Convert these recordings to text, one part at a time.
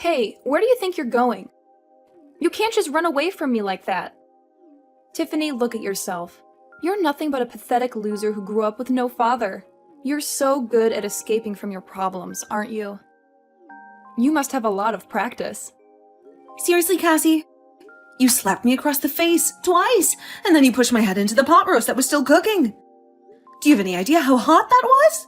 Hey, where do you think you're going? You can't just run away from me like that. Tiffany, look at yourself. You're nothing but a pathetic loser who grew up with no father. You're so good at escaping from your problems, aren't you? You must have a lot of practice. Seriously, Cassie? You slapped me across the face twice, and then you pushed my head into the pot roast that was still cooking. Do you have any idea how hot that was?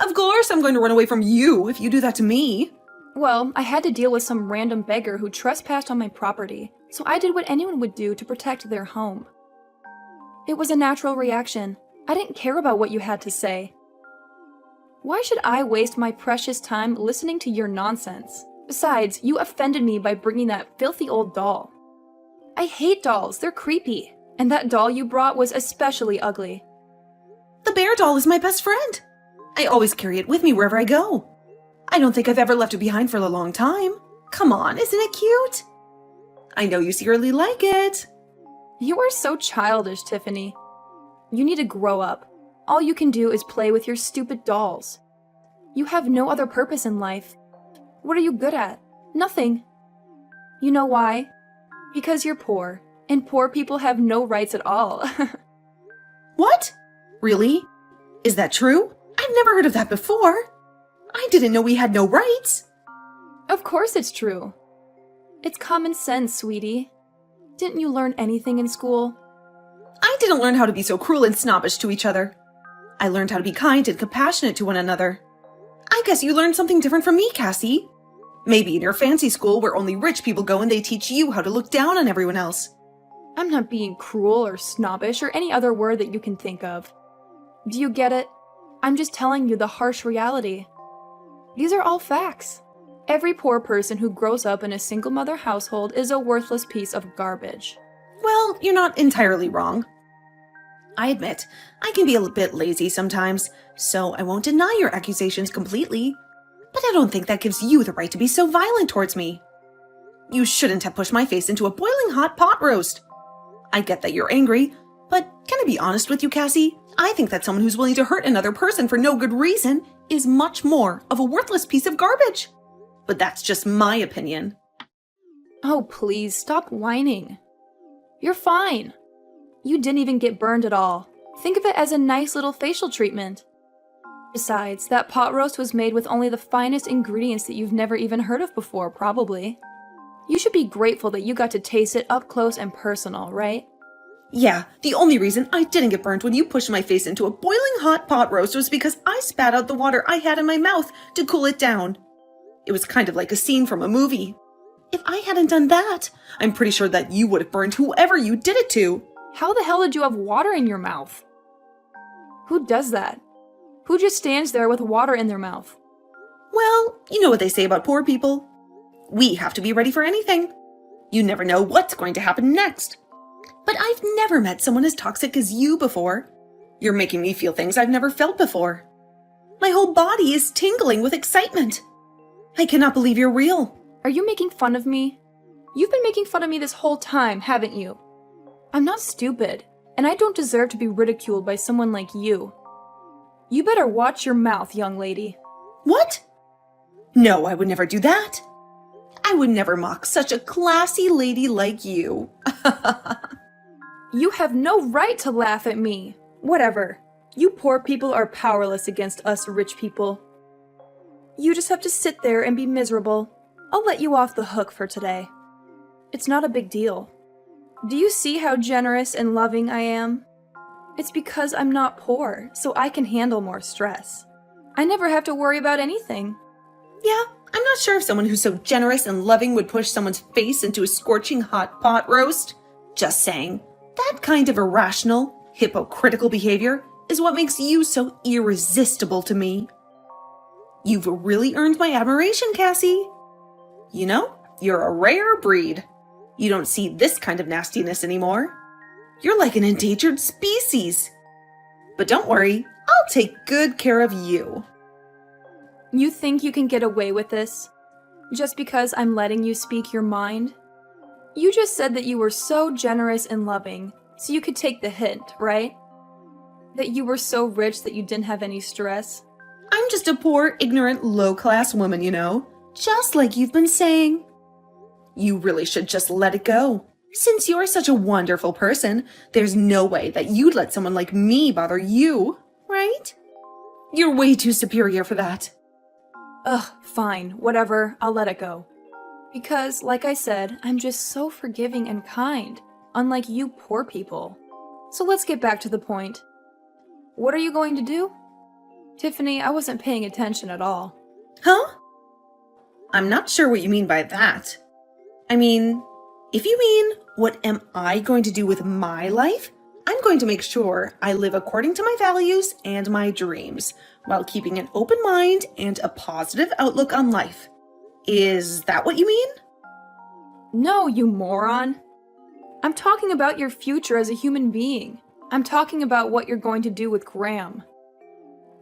Of course I'm going to run away from you if you do that to me. Well, I had to deal with some random beggar who trespassed on my property, so I did what anyone would do to protect their home. It was a natural reaction. I didn't care about what you had to say. Why should I waste my precious time listening to your nonsense? Besides, you offended me by bringing that filthy old doll. I hate dolls, they're creepy. And that doll you brought was especially ugly. The bear doll is my best friend. I always carry it with me wherever I go. I don't think I've ever left it behind for a long time. Come on, isn't it cute? I know you secretly like it. You are so childish, Tiffany. You need to grow up. All you can do is play with your stupid dolls. You have no other purpose in life. What are you good at? Nothing. You know why? Because you're poor, and poor people have no rights at all. What? Really? Is that true? I've never heard of that before. I didn't know we had no rights. Of course it's true. It's common sense, sweetie. Didn't you learn anything in school? I didn't learn how to be so cruel and snobbish to each other. I learned how to be kind and compassionate to one another. I guess you learned something different from me, Cassie. Maybe in your fancy school where only rich people go and they teach you how to look down on everyone else. I'm not being cruel or snobbish or any other word that you can think of. Do you get it? I'm just telling you the harsh reality. These are all facts. Every poor person who grows up in a single mother household is a worthless piece of garbage. Well, you're not entirely wrong. I admit, I can be a bit lazy sometimes, so I won't deny your accusations completely. But I don't think that gives you the right to be so violent towards me. You shouldn't have pushed my face into a boiling hot pot roast. I get that you're angry, but can I be honest with you, Cassie? I think that someone who's willing to hurt another person for no good reason is much more of a worthless piece of garbage. But that's just my opinion. Oh, please, stop whining. You're fine. You didn't even get burned at all. Think of it as a nice little facial treatment. Besides, that pot roast was made with only the finest ingredients that you've never even heard of before, probably. You should be grateful that you got to taste it up close and personal, right? Yeah, the only reason I didn't get burnt when you pushed my face into a boiling hot pot roast was because I spat out the water I had in my mouth to cool it down. It was kind of like a scene from a movie. If I hadn't done that, I'm pretty sure that you would have burned whoever you did it to. How the hell did you have water in your mouth? Who does that? Who just stands there with water in their mouth? Well, you know what they say about poor people. We have to be ready for anything. You never know what's going to happen next. But I've never met someone as toxic as you before. You're making me feel things I've never felt before. My whole body is tingling with excitement. I cannot believe you're real. Are you making fun of me? You've been making fun of me this whole time, haven't you? I'm not stupid, and I don't deserve to be ridiculed by someone like you. You better watch your mouth, young lady. What? No, I would never do that. I would never mock such a classy lady like you. You have no right to laugh at me. Whatever. You poor people are powerless against us rich people. You just have to sit there and be miserable. I'll let you off the hook for today. It's not a big deal. Do you see how generous and loving I am? It's because I'm not poor, so I can handle more stress. I never have to worry about anything. Yeah, I'm not sure if someone who's so generous and loving would push someone's face into a scorching hot pot roast. Just saying, that kind of irrational, hypocritical behavior is what makes you so irresistible to me. You've really earned my admiration, Cassie. You know, you're a rare breed. You don't see this kind of nastiness anymore. You're like an endangered species. But don't worry, I'll take good care of you. You think you can get away with this? Just because I'm letting you speak your mind? You just said that you were so generous and loving, so you could take the hint, right? That you were so rich that you didn't have any stress? I'm just a poor, ignorant, low-class woman, you know. just like you've been saying. You really should just let it go. Since you're such a wonderful person, there's no way that you'd let someone like me bother you, right? You're way too superior for that. Ugh, fine, whatever, I'll let it go. Because, like I said, I'm just so forgiving and kind, unlike you poor people. So let's get back to the point. What are you going to do? Tiffany, I wasn't paying attention at all. Huh? I'm not sure what you mean by that. I mean, if you mean, what am I going to do with my life? I'm going to make sure I live according to my values and my dreams, while keeping an open mind and a positive outlook on life. Is that what you mean? No, you moron. I'm talking about your future as a human being. I'm talking about what you're going to do with Graham.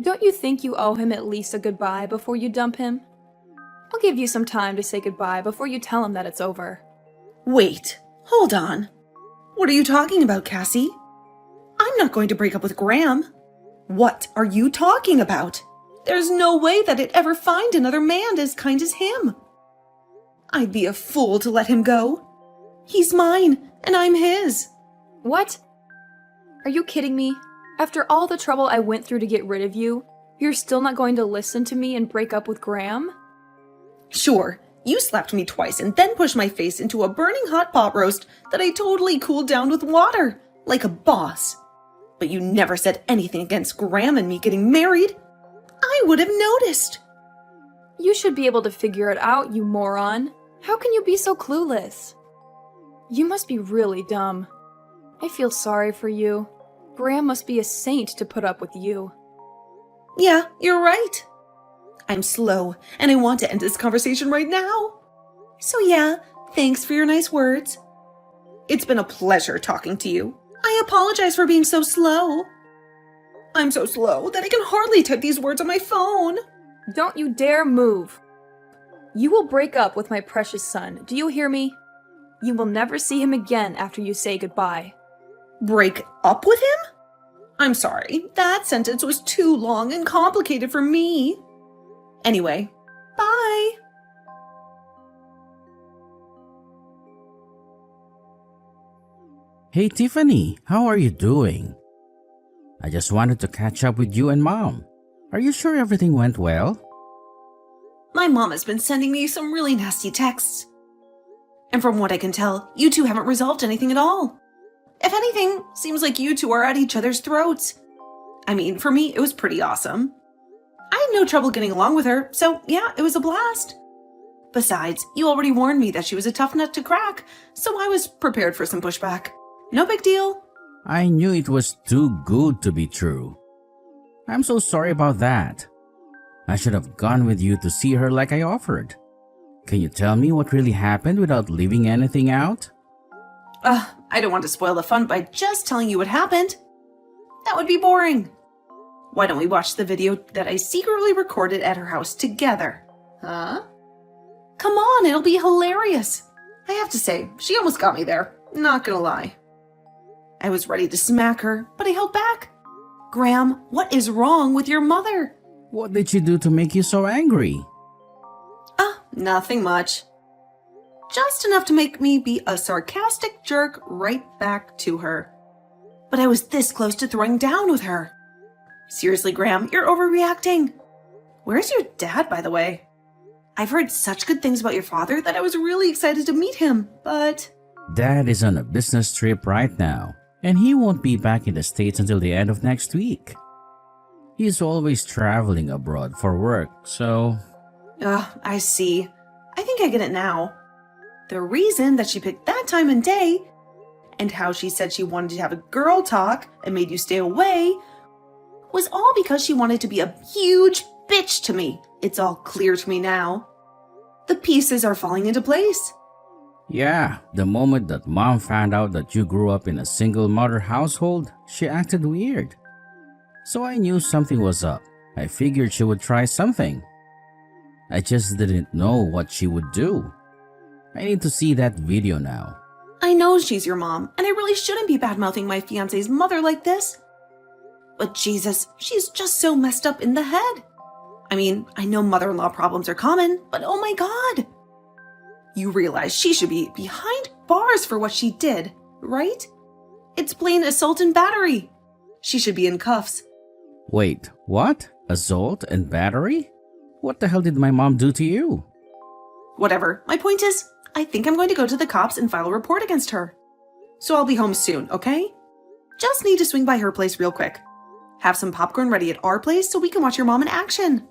Don't you think you owe him at least a goodbye before you dump him? I'll give you some time to say goodbye before you tell him that it's over. Wait, hold on. What are you talking about, Cassie? I'm not going to break up with Graham. What are you talking about? There's no way that I'd ever find another man as kind as him. I'd be a fool to let him go. He's mine, and I'm his. What? Are you kidding me? After all the trouble I went through to get rid of you, you're still not going to listen to me and break up with Graham? Sure, you slapped me twice and then pushed my face into a burning hot pot roast that I totally cooled down with water, like a boss. But you never said anything against Graham and me getting married. I would have noticed. You should be able to figure it out, you moron. How can you be so clueless? You must be really dumb. I feel sorry for you. Graham must be a saint to put up with you. Yeah, you're right. I'm slow, and I want to end this conversation right now. So yeah, thanks for your nice words. It's been a pleasure talking to you. I apologize for being so slow. I'm so slow that I can hardly type these words on my phone. Don't you dare move. You will break up with my precious son, do you hear me? You will never see him again after you say goodbye. Break up with him? I'm sorry, that sentence was too long and complicated for me. Anyway, bye. Hey Tiffany, how are you doing? I just wanted to catch up with you and Mom. Are you sure everything went well? My mom has been sending me some really nasty texts. And from what I can tell, you two haven't resolved anything at all. If anything, seems like you two are at each other's throats. I mean, for me, it was pretty awesome. I had no trouble getting along with her, so yeah, it was a blast. Besides, you already warned me that she was a tough nut to crack, so I was prepared for some pushback. No big deal. I knew it was too good to be true. I'm so sorry about that. I should have gone with you to see her like I offered. Can you tell me what really happened without leaving anything out? I don't want to spoil the fun by just telling you what happened. That would be boring. Why don't we watch the video that I secretly recorded at her house together? Huh? Come on, it'll be hilarious. I have to say, she almost got me there. Not gonna lie. I was ready to smack her, but I held back. Graham, what is wrong with your mother? What did she do to make you so angry? Nothing much. Just enough to make me be a sarcastic jerk right back to her. But I was this close to throwing down with her. Seriously, Graham, you're overreacting. Where's your dad, by the way? I've heard such good things about your father that I was really excited to meet him, but... Dad is on a business trip right now, and he won't be back in the States until the end of next week. He's always traveling abroad for work, so... I see. I think I get it now. The reason that she picked that time and day, and how she said she wanted to have a girl talk and made you stay away, was all because she wanted to be a huge bitch to me. It's all clear to me now. The pieces are falling into place. Yeah, the moment that Mom found out that you grew up in a single mother household, she acted weird. So I knew something was up. I figured she would try something. I just didn't know what she would do. I need to see that video now. I know she's your mom, and I really shouldn't be bad-mouthing my fiancé's mother like this. But Jesus, she's just so messed up in the head. I mean, I know mother-in-law problems are common, but oh my god! You realize she should be behind bars for what she did, right? It's plain assault and battery. She should be in cuffs. Wait, what? Assault and battery? What the hell did my mom do to you? Whatever. My point is, I think I'm going to go to the cops and file a report against her. So I'll be home soon, okay? Just need to swing by her place real quick. Have some popcorn ready at our place so we can watch your mom in action.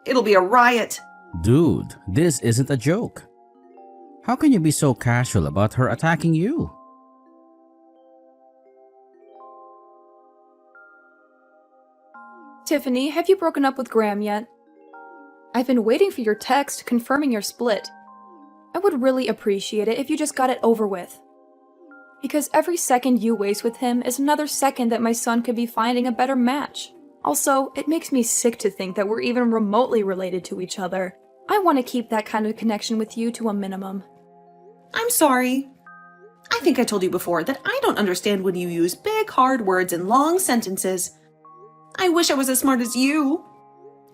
It'll be a riot. Dude, this isn't a joke. How can you be so casual about her attacking you? Tiffany, have you broken up with Graham yet? I've been waiting for your text confirming your split. I would really appreciate it if you just got it over with. Because every second you waste with him is another second that my son could be finding a better match. Also, it makes me sick to think that we're even remotely related to each other. I want to keep that kind of connection with you to a minimum. I'm sorry. I think I told you before that I don't understand when you use big, hard words in long sentences. I wish I was as smart as you.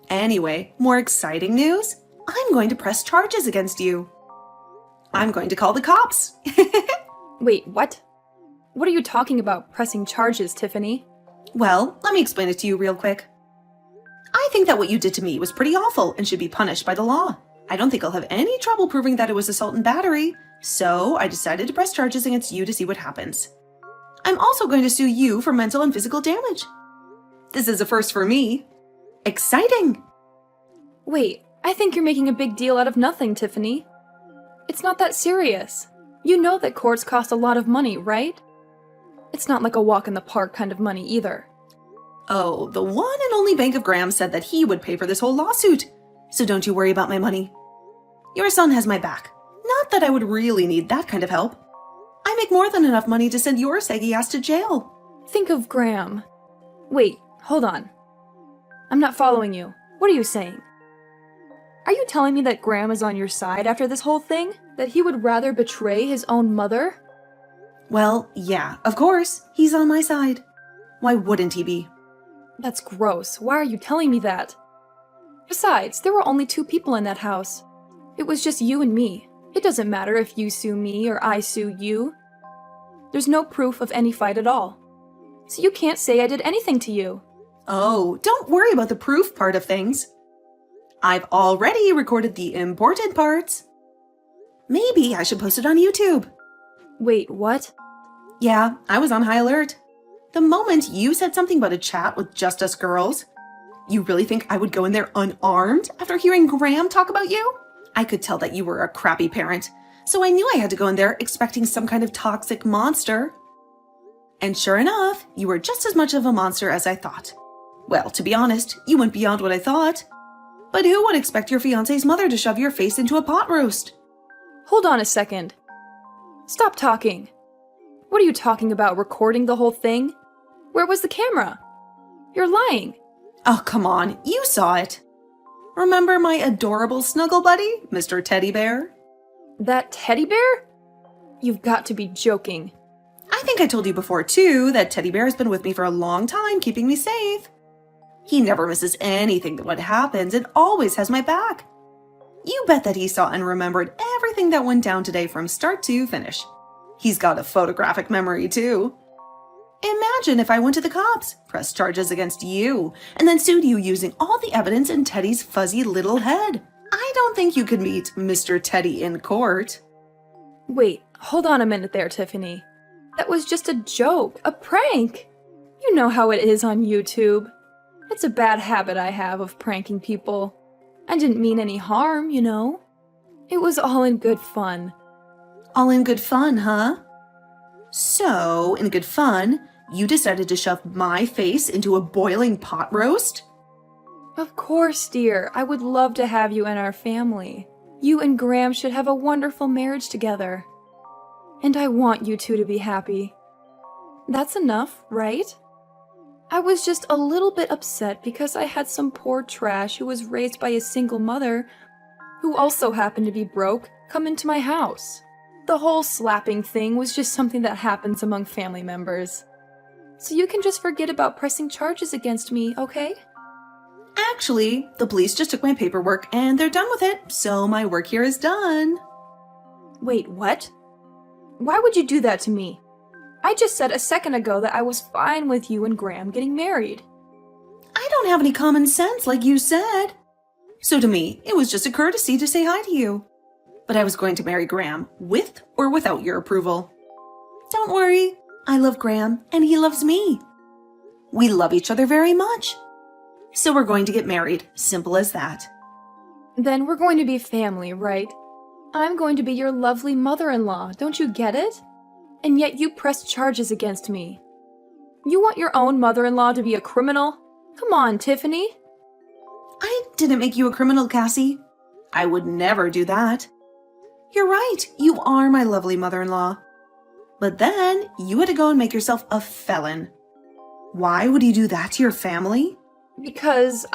Anyway, more exciting news. I'm going to press charges against you. I'm going to call the cops. Wait, what? What are you talking about, pressing charges, Tiffany? Well, let me explain it to you real quick. I think that what you did to me was pretty awful and should be punished by the law. I don't think I'll have any trouble proving that it was assault and battery, so I decided to press charges against you to see what happens. I'm also going to sue you for mental and physical damage. This is a first for me. Exciting! Wait, I think you're making a big deal out of nothing, Tiffany. It's not that serious. You know that courts cost a lot of money, right? It's not like a walk in the park kind of money either. Oh, the one and only Bank of Graham said that he would pay for this whole lawsuit. So don't you worry about my money. Your son has my back. Not that I would really need that kind of help. I make more than enough money to send your saggy ass to jail. Think of Graham. Wait, hold on. I'm not following you. What are you saying? Are you telling me that Graham is on your side after this whole thing? That he would rather betray his own mother? Well, yeah, of course. He's on my side. Why wouldn't he be? That's gross. Why are you telling me that? Besides, there were only 2 people in that house. It was just you and me. It doesn't matter if you sue me or I sue you. There's no proof of any fight at all. So you can't say I did anything to you. Oh, don't worry about the proof part of things. I've already recorded the important parts. Maybe I should post it on YouTube. Wait, what? Yeah, I was on high alert. The moment you said something about a chat with just us girls, you really think I would go in there unarmed after hearing Graham talk about you? I could tell that you were a crappy parent, so I knew I had to go in there expecting some kind of toxic monster. And sure enough, you were just as much of a monster as I thought. Well, to be honest, you went beyond what I thought. But who would expect your fiancé's mother to shove your face into a pot roast? Hold on a second. Stop talking. What are you talking about, recording the whole thing? Where was the camera? You're lying. Oh, come on, you saw it. Remember my adorable snuggle buddy, Mr. Teddy Bear? That teddy bear? You've got to be joking. I think I told you before, too, that Teddy Bear has been with me for a long time, keeping me safe. He never misses anything that happens and always has my back. You bet that he saw and remembered everything that went down today from start to finish. He's got a photographic memory, too. Imagine if I went to the cops, pressed charges against you, and then sued you using all the evidence in Teddy's fuzzy little head. I don't think you could meet Mr. Teddy in court. Wait, hold on a minute there, Tiffany. That was just a joke, a prank. You know how it is on YouTube. It's a bad habit I have of pranking people. I didn't mean any harm, you know. It was all in good fun. All in good fun, huh? So, in good fun, you decided to shove my face into a boiling pot roast? Of course, dear. I would love to have you in our family. You and Graham should have a wonderful marriage together. And I want you two to be happy. That's enough, right? I was just a little bit upset because I had some poor trash who was raised by a single mother, who also happened to be broke, come into my house. The whole slapping thing was just something that happens among family members. So you can just forget about pressing charges against me, okay? Actually, the police just took my paperwork and they're done with it, so my work here is done. Wait, what? Why would you do that to me? I just said a second ago that I was fine with you and Graham getting married. I don't have any common sense like you said. So to me, it was just a courtesy to say hi to you. But I was going to marry Graham, with or without your approval. Don't worry, I love Graham and he loves me. We love each other very much. So we're going to get married, simple as that. Then we're going to be family, right? I'm going to be your lovely mother-in-law, don't you get it? And yet you pressed charges against me. You want your own mother-in-law to be a criminal? Come on, Tiffany. I didn't make you a criminal, Cassie. I would never do that. You're right, you are my lovely mother-in-law. But then you had to go and make yourself a felon. Why would you do that to your family? Because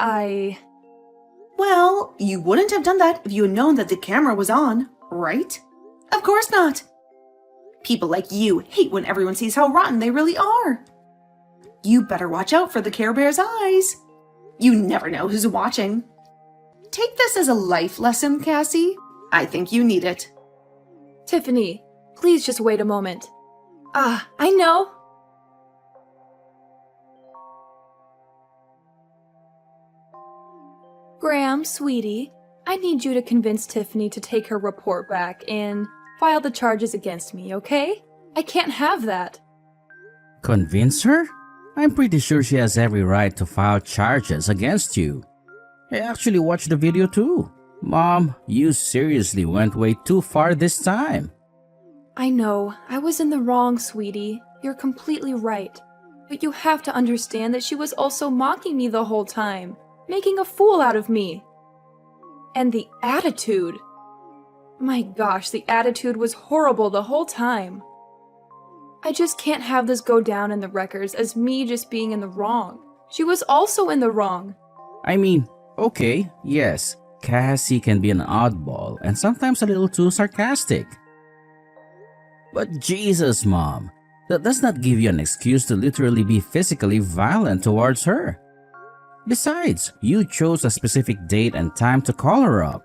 Well, you wouldn't have done that if you had known that the camera was on, right? Of course not. People like you hate when everyone sees how rotten they really are. You better watch out for the Care Bear's eyes. You never know who's watching. Take this as a life lesson, Cassie. I think you need it. Tiffany, please just wait a moment. I know. Graham, sweetie, I need you to convince Tiffany to take her report back and file the charges against me, okay? I can't have that. Convince her? I'm pretty sure she has every right to file charges against you. I actually watched the video too. Mom, you seriously went way too far this time. I know, I was in the wrong, sweetie. You're completely right. But you have to understand that she was also mocking me the whole time, making a fool out of me. And the attitude. My gosh, the attitude was horrible the whole time. I just can't have this go down in the records as me just being in the wrong. She was also in the wrong. I mean, okay, yes, Cassie can be an oddball and sometimes a little too sarcastic. But Jesus, Mom, that does not give you an excuse to literally be physically violent towards her. Besides, you chose a specific date and time to call her up.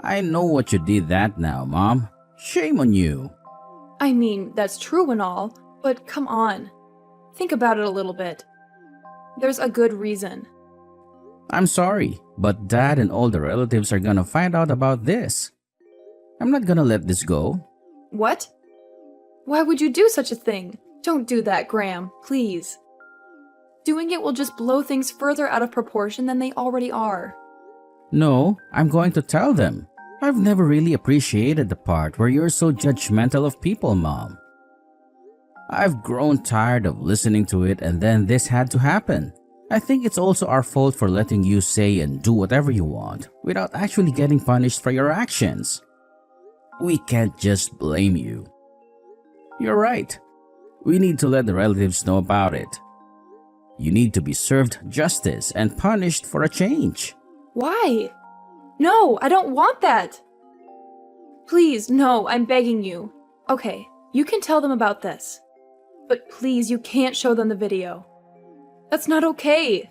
I know what you did that now, Mom. Shame on you. I mean, that's true and all, but come on. Think about it a little bit. There's a good reason. I'm sorry, but Dad and all the relatives are gonna find out about this. I'm not gonna let this go. What? Why would you do such a thing? Don't do that, Graham, please. Doing it will just blow things further out of proportion than they already are. No, I'm going to tell them. I've never really appreciated the part where you're so judgmental of people, Mom. I've grown tired of listening to it and then this had to happen. I think it's also our fault for letting you say and do whatever you want without actually getting punished for your actions. We can't just blame you. You're right. We need to let the relatives know about it. You need to be served justice and punished for a change. Why? No, I don't want that. Please, no, I'm begging you. Okay, you can tell them about this. But please, you can't show them the video. That's not okay.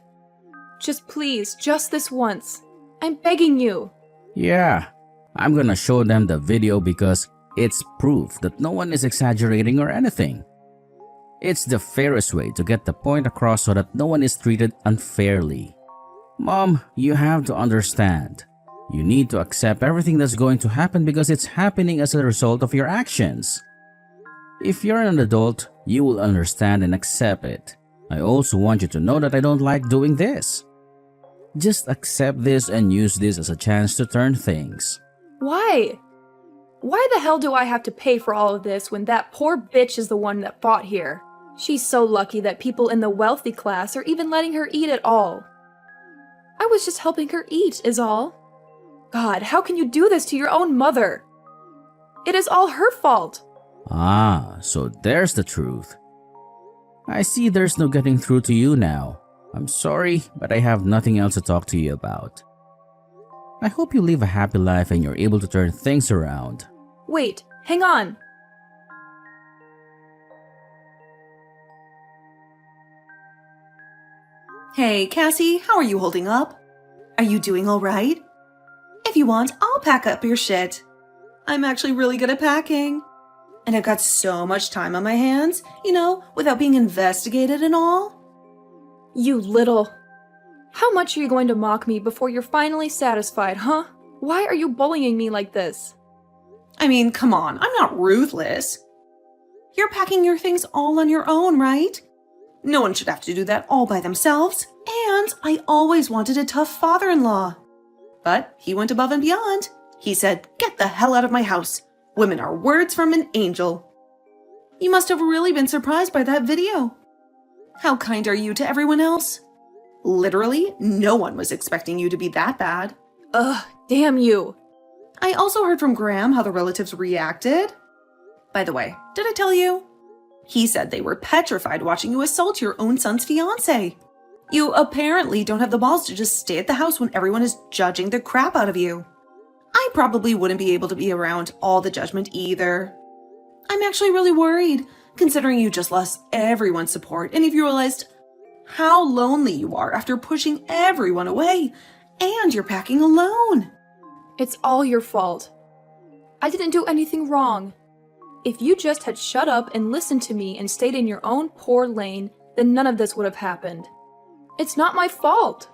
Just please, just this once. I'm begging you. Yeah, I'm gonna show them the video because it's proof that no one is exaggerating or anything. It's the fairest way to get the point across so that no one is treated unfairly. Mom, you have to understand. You need to accept everything that's going to happen because it's happening as a result of your actions. If you're an adult, you will understand and accept it. I also want you to know that I don't like doing this. Just accept this and use this as a chance to turn things. Why? Why the hell do I have to pay for all of this when that poor bitch is the one that fought here? She's so lucky that people in the wealthy class are even letting her eat at all. I was just helping her eat, is all. God, how can you do this to your own mother? It is all her fault. Ah, so there's the truth. I see there's no getting through to you now. I'm sorry, but I have nothing else to talk to you about. I hope you live a happy life and you're able to turn things around. Wait, hang on. Hey, Cassie, how are you holding up? Are you doing all right? If you want, I'll pack up your shit. I'm actually really good at packing. And I've got so much time on my hands, without being investigated and all. You little... How much are you going to mock me before you're finally satisfied, huh? Why are you bullying me like this? I mean, come on, I'm not ruthless. You're packing your things all on your own, right? No one should have to do that all by themselves. And I always wanted a tough father-in-law. But he went above and beyond. He said, "Get the hell out of my house. Women are words from an angel." You must have really been surprised by that video. How kind are you to everyone else? Literally, no one was expecting you to be that bad. Ugh, damn you. I also heard from Graham how the relatives reacted. By the way, did I tell you? He said they were petrified watching you assault your own son's fiancée. You apparently don't have the balls to just stay at the house when everyone is judging the crap out of you. I probably wouldn't be able to be around all the judgment either. I'm actually really worried, considering you just lost everyone's support and if you realized how lonely you are after pushing everyone away and you're packing alone. It's all your fault. I didn't do anything wrong. If you just had shut up and listened to me and stayed in your own poor lane, then none of this would have happened. It's not my fault.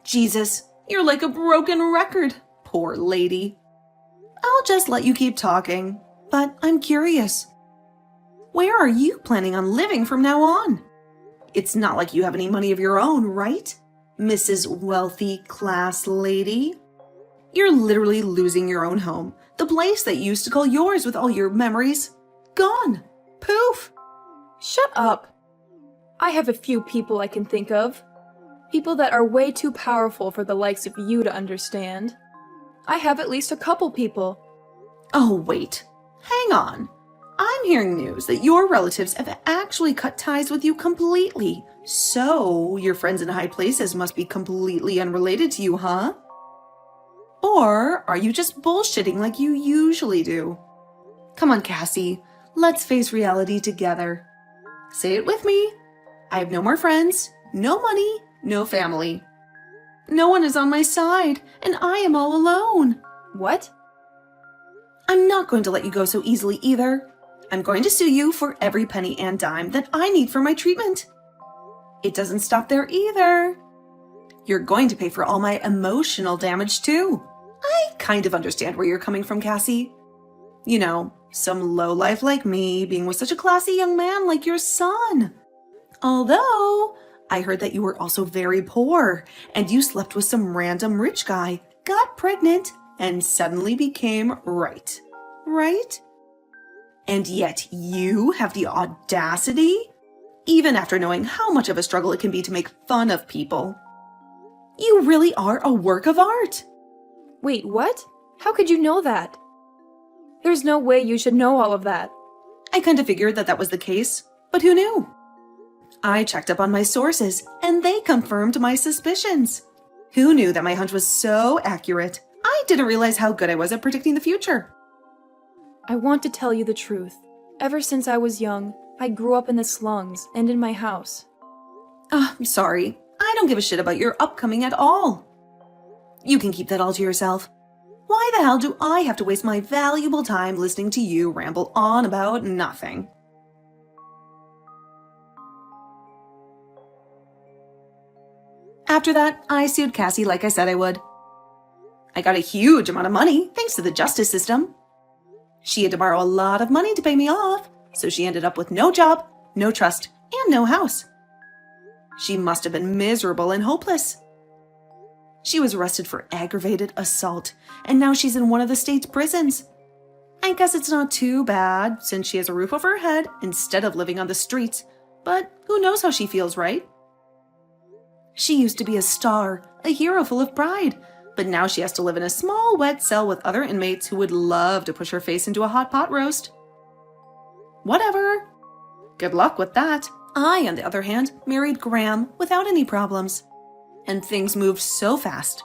Jesus, you're like a broken record, poor lady. I'll just let you keep talking, but I'm curious. Where are you planning on living from now on? It's not like you have any money of your own, right, Mrs. Wealthy Class Lady? You're literally losing your own home, the place that you used to call yours with all your memories. Gone. Poof. Shut up. I have a few people I can think of. People that are way too powerful for the likes of you to understand. I have at least a couple people. Oh, wait. Hang on. I'm hearing news that your relatives have actually cut ties with you completely. So, your friends in high places must be completely unrelated to you, huh? Or are you just bullshitting like you usually do? Come on, Cassie. Let's face reality together. Say it with me. I have no more friends, no money, no family. No one is on my side, and I am all alone. What? I'm not going to let you go so easily either. I'm going to sue you for every penny and dime that I need for my treatment. It doesn't stop there either. You're going to pay for all my emotional damage too. I kind of understand where you're coming from, Cassie. You know, some lowlife like me being with such a classy young man like your son. Although, I heard that you were also very poor, and you slept with some random rich guy, got pregnant, and suddenly became right. Right? And yet you have the audacity, even after knowing how much of a struggle it can be to make fun of people. You really are a work of art. Wait, what? How could you know that? There's no way you should know all of that. I kind of figured that was the case, but who knew? I checked up on my sources, and they confirmed my suspicions. Who knew that my hunch was so accurate? I didn't realize how good I was at predicting the future. I want to tell you the truth. Ever since I was young, I grew up in the slums and in my house. I'm sorry. I don't give a shit about your upcoming at all. You can keep that all to yourself. Why the hell do I have to waste my valuable time listening to you ramble on about nothing? After that, I sued Cassie like I said I would. I got a huge amount of money thanks to the justice system. She had to borrow a lot of money to pay me off, so she ended up with no job, no trust, and no house. She must have been miserable and hopeless. She was arrested for aggravated assault, and now she's in one of the state's prisons. I guess it's not too bad, since she has a roof over her head instead of living on the streets, but who knows how she feels, right? She used to be a star, a hero full of pride, but now she has to live in a small, wet cell with other inmates who would love to push her face into a hot pot roast. Whatever. Good luck with that. I, on the other hand, married Graham without any problems. And things moved so fast.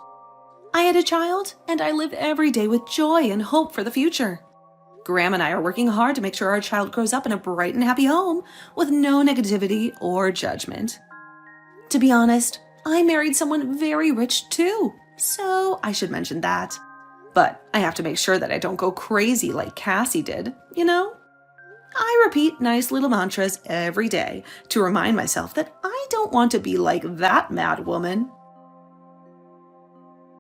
I had a child, and I live every day with joy and hope for the future. Graham and I are working hard to make sure our child grows up in a bright and happy home with no negativity or judgment. To be honest, I married someone very rich too, So I should mention that. But I have to make sure that I don't go crazy like Cassie did, you know? I repeat nice little mantras every day to remind myself that I don't want to be like that mad woman.